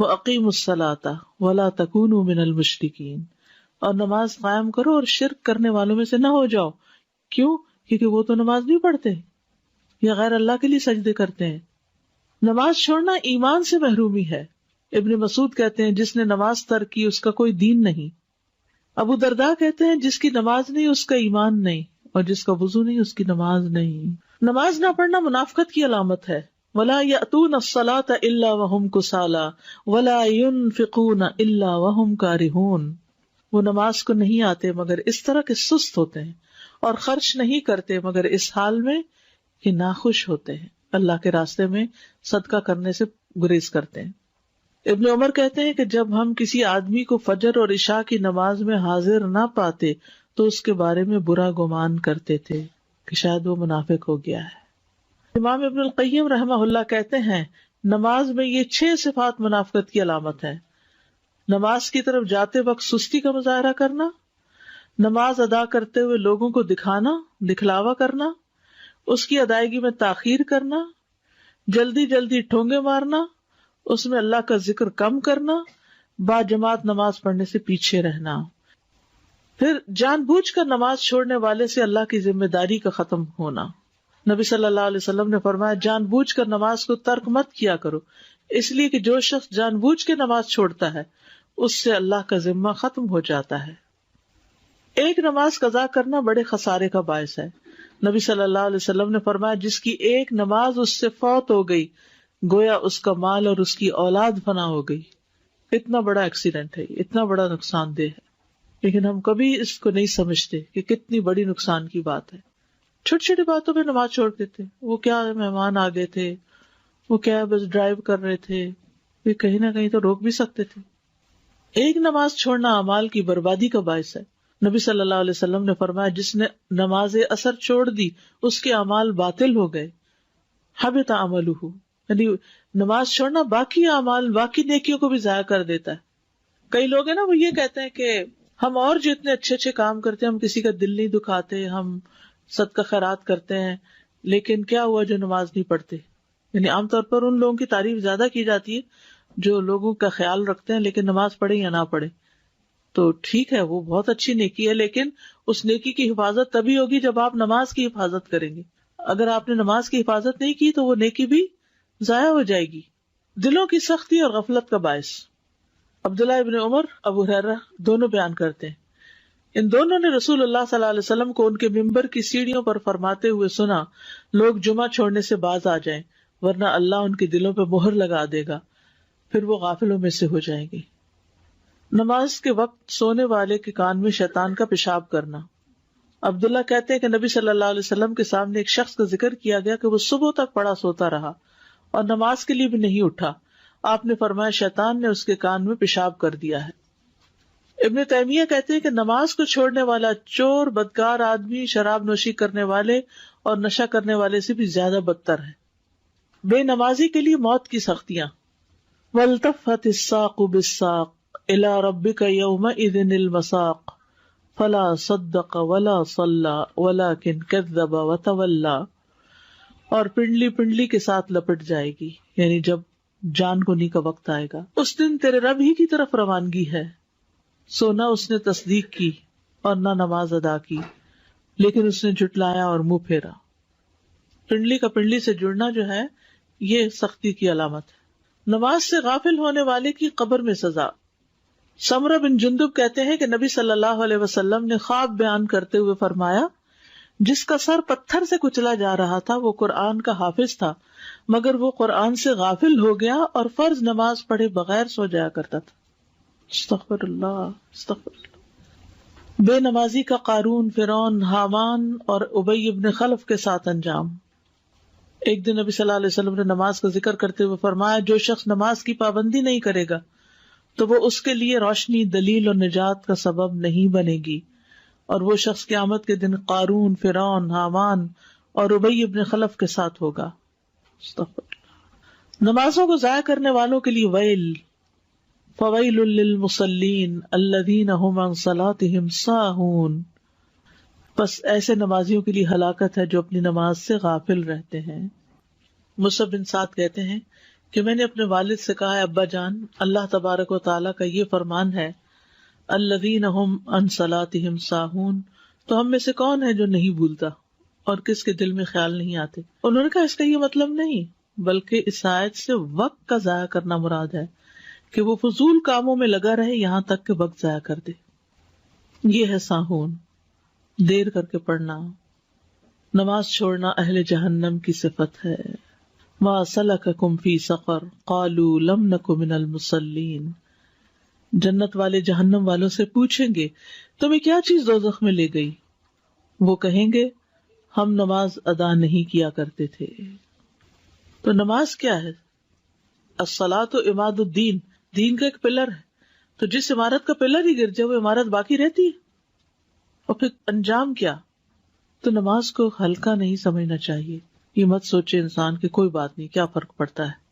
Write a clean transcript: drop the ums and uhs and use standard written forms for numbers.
وَأَقِيمُوا الصَّلَاةَ وَلَا تَكُونُوا مِنَ الْمُشْرِكِينَ، اور نماز قائم کرو اور شرک کرنے والوں میں سے نہ ہو جاؤ. کیوں؟ کیونکہ وہ تو نماز نہیں پڑھتے یا غیر اللہ کے لیے سجدے کرتے ہیں. نماز چھوڑنا ایمان سے محرومی ہے. ابن مسعود کہتے ہیں جس نے نماز ترک کی اس کا کوئی دین نہیں. ابو درداء کہتے ہیں جس کی نماز نہیں اس کا ایمان نہیں، اور جس کا وضو نہیں اس کی نماز نہیں. نماز نہ پڑھنا منافقت کی علامت ہے. وَلَا يَأْتُونَ الصَّلَاةَ إِلَّا وَهُمْ كُسَالَىٰ وَلَا يُنْفِقُونَ إِلَّا وَهُمْ كَارِهُونَ. وہ نماز کو نہیں آتے مگر اس طرح کے سست ہوتے ہیں، اور خرچ نہیں کرتے مگر اس حال میں کہ ناخوش ہوتے ہیں، اللہ کے راستے میں صدقہ کرنے سے گریز کرتے ہیں. ابن عمر کہتے ہیں کہ جب ہم کسی آدمی کو فجر اور عشاء کی نماز میں حاضر نہ پاتے تو اس کے بارے میں برا گمان کرتے تھے کہ شاید وہ منافق ہو گیا ہے. امام ابن القیم رحمہ اللہ کہتے ہیں نماز میں یہ 6 صفات منافقت کی علامت ہے. نماز کی طرف جاتے وقت سستی کا مظاہرہ کرنا، نماز ادا کرتے ہوئے لوگوں کو دکھانا، دکھلاوا کرنا، اس کی ادائیگی میں تاخیر کرنا، جلدی جلدی ٹھونگے مارنا، اس میں اللہ کا ذکر کم کرنا، با جماعت نماز پڑھنے سے پیچھے رہنا. پھر جان بوجھ کر نماز چھوڑنے والے سے اللہ کی ذمہ داری کا ختم ہونا. نبی صلی اللہ علیہ وسلم نے فرمایا جان بوجھ کر نماز کو ترک مت کیا کرو، اس لیے کہ جو شخص جان بوجھ کے نماز چھوڑتا ہے اس سے اللہ کا ذمہ ختم ہو جاتا ہے. ایک نماز قضا کرنا بڑے خسارے کا باعث ہے. نبی صلی اللہ علیہ وسلم نے فرمایا جس کی ایک نماز اس سے فوت ہو گئی گویا اس کا مال اور اس کی اولاد فنا ہو گئی. اتنا بڑا ایکسیڈنٹ ہے، اتنا بڑا نقصان دہ ہے، لیکن ہم کبھی اس کو نہیں سمجھتے کہ کتنی بڑی نقصان کی بات ہے. چھوٹی چھوٹی باتوں پہ نماز چھوڑ دیتے. وہ کیا مہمان آ گئے تھے، وہ کیا بس ڈرائیو کر رہے تھے، یہ کہیں نہ کہیں تو روک بھی سکتے تھے. ایک نماز چھوڑنا اعمال کی بربادی کا باعث ہے. نبی صلی اللہ علیہ وسلم نے فرمایا جس نے نماز اثر چھوڑ دی اس کے اعمال باطل ہو گئے. حبط عملہ، یعنی نماز چھوڑنا باقی اعمال، باقی نیکیوں کو بھی ضائع کر دیتا ہے. کئی لوگ ہیں نا وہ یہ کہتے ہیں کہ ہم اور جو اتنے اچھے اچھے کام کرتے ہیں، ہم کسی کا دل نہیں دکھاتے، ہم صدقہ خیرات کرتے ہیں، لیکن کیا ہوا جو نماز نہیں پڑھتے. یعنی عام طور پر ان لوگوں کی تعریف زیادہ کی جاتی ہے جو لوگوں کا خیال رکھتے ہیں لیکن نماز پڑھے یا نہ پڑھے. تو ٹھیک ہے، وہ بہت اچھی نیکی ہے، لیکن اس نیکی کی حفاظت تبھی ہوگی جب آپ نماز کی حفاظت کریں گے. اگر آپ نے نماز کی حفاظت نہیں کی تو وہ نیکی بھی ضائع ہو جائے گی. دلوں کی سختی اور غفلت کا باعث. عبداللہ ابن عمر، ابو ہریرہ دونوں بیان کرتے ہیں ان دونوں نے رسول اللہ صلی اللہ علیہ وسلم کو ان کے ممبر کی سیڑھیوں پر فرماتے ہوئے سنا لوگ جمعہ چھوڑنے سے باز آ جائیں ورنہ اللہ ان کے دلوں پہ مہر لگا دے گا، پھر وہ غافلوں میں سے ہو جائیں گے. نماز کے وقت سونے والے کے کان میں شیطان کا پیشاب کرنا. عبداللہ کہتے ہیں کہ نبی صلی اللہ علیہ وسلم کے سامنے ایک شخص کا ذکر کیا گیا کہ وہ صبح تک پڑا سوتا رہا اور نماز کے لیے بھی نہیں اٹھا. آپ نے فرمایا شیطان نے اس کے کان میں پیشاب کر دیا ہے. ابن تیمیہ کہتے ہیں کہ نماز کو چھوڑنے والا چور، بدکار آدمی، شراب نوشی کرنے والے اور نشہ کرنے والے سے بھی زیادہ بدتر ہے. بے نمازی کے لیے موت کی سختیاں. والتفت الساق بالساق الى ربك يومئذ المساق فلا صدق ولا صلى ولكن كذب وتولى. اور پنڈلی پنڈلی کے ساتھ لپٹ جائے گی، یعنی جب جان گونی کا وقت آئے گا اس دن تیرے رب ہی کی طرف روانگی ہے. سو نہ اس نے تصدیق کی اور نہ نماز ادا کی، لیکن اس نے جھٹلایا اور منہ پھیرا. پنڈلی کا پنڈلی سے جڑنا جو ہے یہ سختی کی علامت ہے. نماز سے غافل ہونے والے کی قبر میں سزا. سمرہ بن جندب کہتے ہیں کہ نبی صلی اللہ علیہ وسلم نے خواب بیان کرتے ہوئے فرمایا جس کا سر پتھر سے کچلا جا رہا تھا وہ قرآن کا حافظ تھا، مگر وہ قرآن سے غافل ہو گیا اور فرض نماز پڑھے بغیر سو جایا کرتا تھا. استغفر اللہ استغفر اللہ. بے نمازی کا قارون، فرعون، حامان اور ابی ابن خلف کے ساتھ انجام. ایک دن نبی صلی اللہ علیہ وسلم نے نماز کا ذکر کرتے ہوئے فرمایا جو شخص نماز کی پابندی نہیں کرے گا تو وہ اس کے لیے روشنی، دلیل اور نجات کا سبب نہیں بنے گی، اور وہ شخص قیامت کے دن قارون، فرعون، حامان اور ابی ابن خلف کے ساتھ ہوگا. نمازوں کو ضائع کرنے والوں کے لیے ویل. فویل للمصلین الذین هم عن صلاتهم ساہون. بس ایسے نمازیوں کے لیے ہلاکت ہے جو اپنی نماز سے غافل رہتے ہیں. مصعب بن سعد کہتے ہیں کہ میں نے اپنے والد سے کہا ہے ابا جان اللہ تبارک و تعالیٰ کا یہ فرمان ہے الذین هم عن صلاتهم ساہون، تو ہم میں سے کون ہے جو نہیں بھولتا اور کس کے دل میں خیال نہیں آتے. انہوں نے کہا اس کا یہ مطلب نہیں، بلکہ اس آیت سے وقت کا ضائع کرنا مراد ہے کہ وہ فضول کاموں میں لگا رہے یہاں تک کہ وقت ضائع کر دے. یہ ہے ساہون، دیر کر کے پڑھنا. نماز چھوڑنا اہل جہنم کی صفت ہے. ما سلککم فی سقر قالوا لم نک من المصلین. جنت والے جہنم والوں سے پوچھیں گے تمہیں کیا چیز دوزخ میں لے گئی؟ وہ کہیں گے ہم نماز ادا نہیں کیا کرتے تھے. تو نماز کیا ہے؟ الصلاۃ عماد الدین، دین کا ایک پلر ہے. تو جس عمارت کا پلر ہی گر جائے وہ عمارت باقی رہتی ہے. اور پھر انجام کیا؟ تو نماز کو ہلکا نہیں سمجھنا چاہیے. یہ مت سوچے انسان کہ کوئی بات نہیں، کیا فرق پڑتا ہے.